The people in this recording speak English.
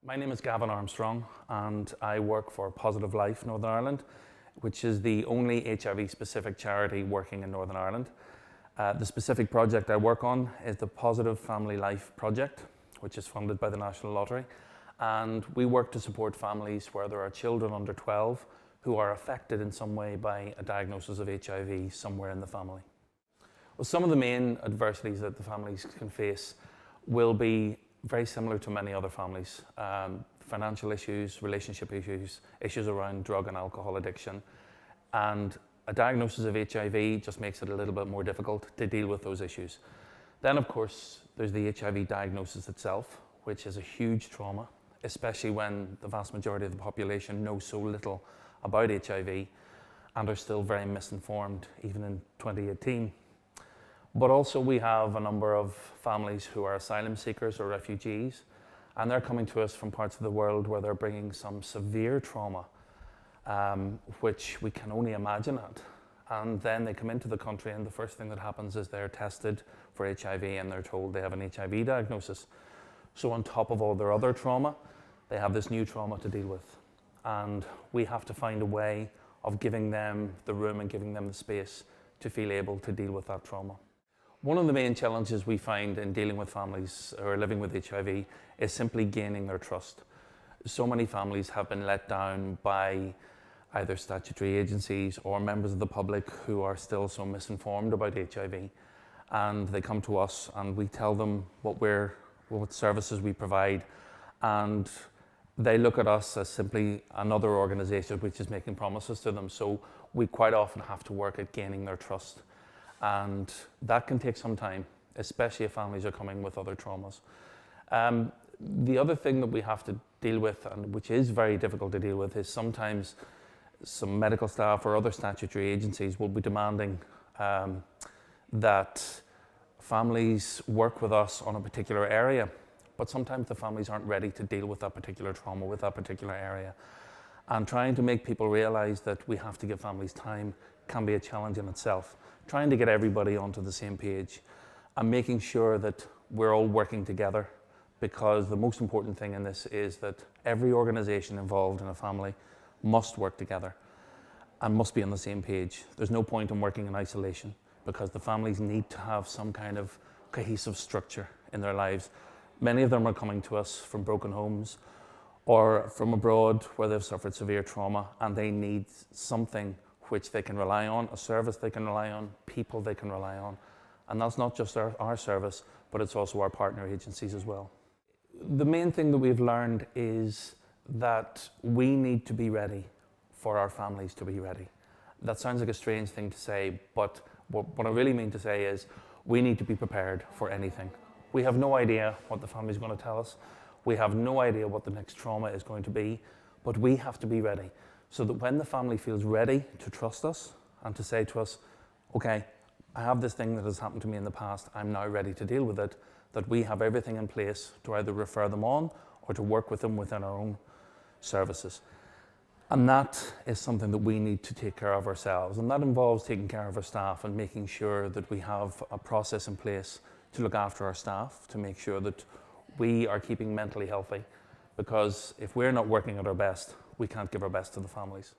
My name is Gavin Armstrong and I work for Positive Life Northern Ireland, which is the only HIV-specific charity working in Northern Ireland. The specific project I work on is the Positive Family Life Project, which is funded by the National Lottery. And we work to support families where there are children under 12 who are affected in some way by a diagnosis of HIV somewhere in the family. Well, some of the main adversities that the families can face will be very similar to many other families. Financial issues, relationship issues, issues around drug and alcohol addiction. And a diagnosis of HIV just makes it a little bit more difficult to deal with those issues. Then, of course, there's the HIV diagnosis itself, which is a huge trauma, especially when the vast majority of the population know so little about HIV and are still very misinformed, even in 2018. But also we have a number of families who are asylum seekers or refugees, and they're coming to us from parts of the world where they're bringing some severe trauma, which we can only imagine at. And then they come into the country and the first thing that happens is they're tested for HIV and they're told they have an HIV diagnosis. So on top of all their other trauma, they have this new trauma to deal with. And we have to find a way of giving them the room and giving them the space to feel able to deal with that trauma. One of the main challenges we find in dealing with families who are living with HIV is simply gaining their trust. So many families have been let down by either statutory agencies or members of the public who are still so misinformed about HIV. And they come to us and we tell them what services we provide, and they look at us as simply another organisation which is making promises to them. So we quite often have to work at gaining their trust. And that can take some time, especially if families are coming with other traumas. The other thing that we have to deal with, and which is very difficult to deal with, is sometimes some medical staff or other statutory agencies will be demanding that families work with us on a particular area, but sometimes the families aren't ready to deal with that particular trauma, with that particular area. And trying to make people realise that we have to give families time can be a challenge in itself. Trying to get everybody onto the same page and making sure that we're all working together, because the most important thing in this is that every organisation involved in a family must work together and must be on the same page. There's no point in working in isolation, because the families need to have some kind of cohesive structure in their lives. Many of them are coming to us from broken homes or from abroad where they've suffered severe trauma, and they need something which they can rely on, a service they can rely on, people they can rely on. And that's not just our service, but it's also our partner agencies as well. The main thing that we've learned is that we need to be ready for our families to be ready. That sounds like a strange thing to say, but what I really mean to say is we need to be prepared for anything. We have no idea what the family is going to tell us. We have no idea what the next trauma is going to be, but we have to be ready, so that when the family feels ready to trust us and to say to us, okay, I have this thing that has happened to me in the past, I'm now ready to deal with it, that we have everything in place to either refer them on or to work with them within our own services. And that is something that we need to take care of ourselves. And that involves taking care of our staff and making sure that we have a process in place to look after our staff, to make sure that we are keeping mentally healthy. Because if we're not working at our best, we can't give our best to the families.